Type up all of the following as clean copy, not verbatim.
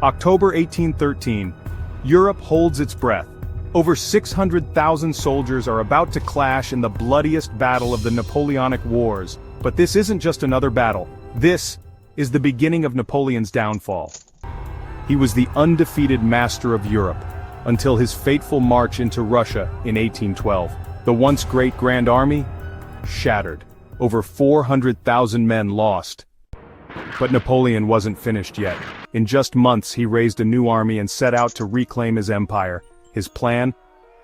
October 1813. Europe holds its breath. Over 600,000 soldiers are about to clash in the bloodiest battle of the Napoleonic Wars. But this isn't just another battle. This is the beginning of Napoleon's downfall. He was the undefeated master of Europe, until his fateful march into Russia in 1812. The once great Grand Army? Shattered. Over 400,000 men lost. But Napoleon wasn't finished yet. In just months he raised a new army and set out to reclaim his empire. His plan?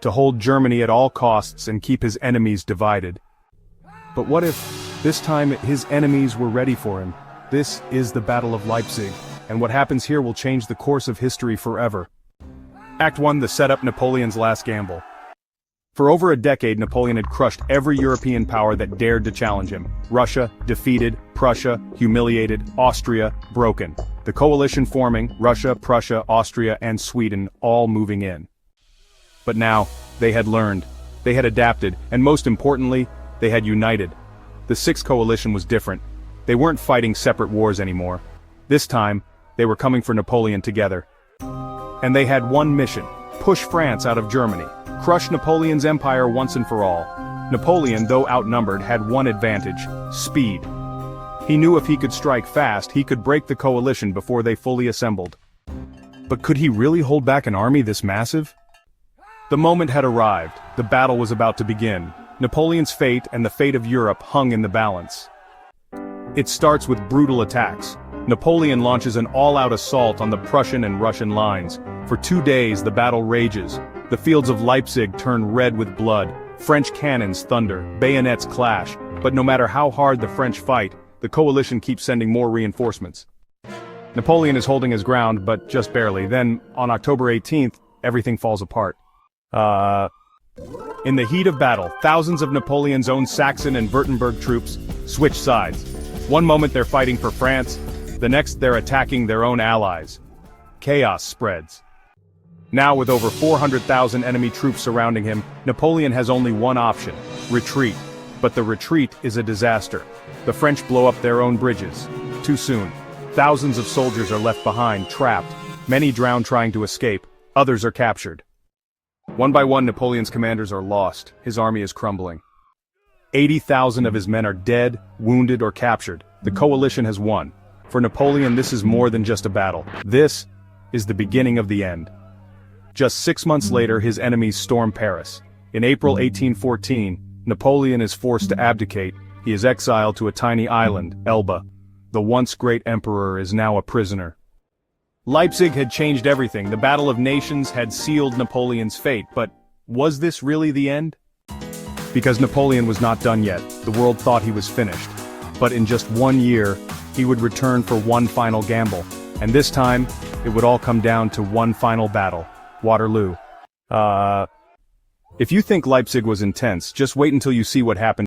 To hold Germany at all costs and keep his enemies divided. But what if, this time, his enemies were ready for him? This is the Battle of Leipzig, and what happens here will change the course of history forever. Act 1. The setup: Napoleon's last gamble. For over a decade, Napoleon had crushed every European power that dared to challenge him. Russia, defeated; Prussia, humiliated; Austria, broken. The coalition forming, Russia, Prussia, Austria, and Sweden, all moving in. But now, they had learned, they had adapted, and most importantly, they had united. The Sixth Coalition was different. They weren't fighting separate wars anymore. This time, they were coming for Napoleon together. And they had one mission: push France out of Germany. Crush Napoleon's empire once and for all. Napoleon, though outnumbered, had one advantage: speed. He knew if he could strike fast, he could break the coalition before they fully assembled. But could he really hold back an army this massive? The moment had arrived. The battle was about to begin. Napoleon's fate and the fate of Europe hung in the balance. It starts with brutal attacks. Napoleon launches an all-out assault on the Prussian and Russian lines. For 2 days the battle rages. The fields of Leipzig turn red with blood. French cannons thunder, bayonets clash. But no matter how hard the French fight, the coalition keeps sending more reinforcements. Napoleon is holding his ground, but just barely. Then, on October 18th, everything falls apart. In the heat of battle, thousands of Napoleon's own Saxon and Württemberg troops switch sides. One moment they're fighting for France, the next they're attacking their own allies. Chaos spreads. Now, with over 400,000 enemy troops surrounding him, Napoleon has only one option: retreat. But the retreat is a disaster. The French blow up their own bridges. Too soon. Thousands of soldiers are left behind, trapped. Many drown trying to escape. Others are captured. One by one, Napoleon's commanders are lost. His army is crumbling. 80,000 of his men are dead, wounded, or captured. The coalition has won. For Napoleon, this is more than just a battle. This is the beginning of the end. Just 6 months later, his enemies storm Paris. In April 1814, Napoleon is forced to abdicate. He is exiled to a tiny island, Elba. The once great emperor is now a prisoner. Leipzig had changed everything. The Battle of Nations had sealed Napoleon's fate. But was this really the end? Because Napoleon was not done yet. The world thought he was finished. But in just 1 year, he would return for one final gamble. And this time, it would all come down to one final battle: Waterloo. If you think Leipzig was intense, just wait until you see what happened.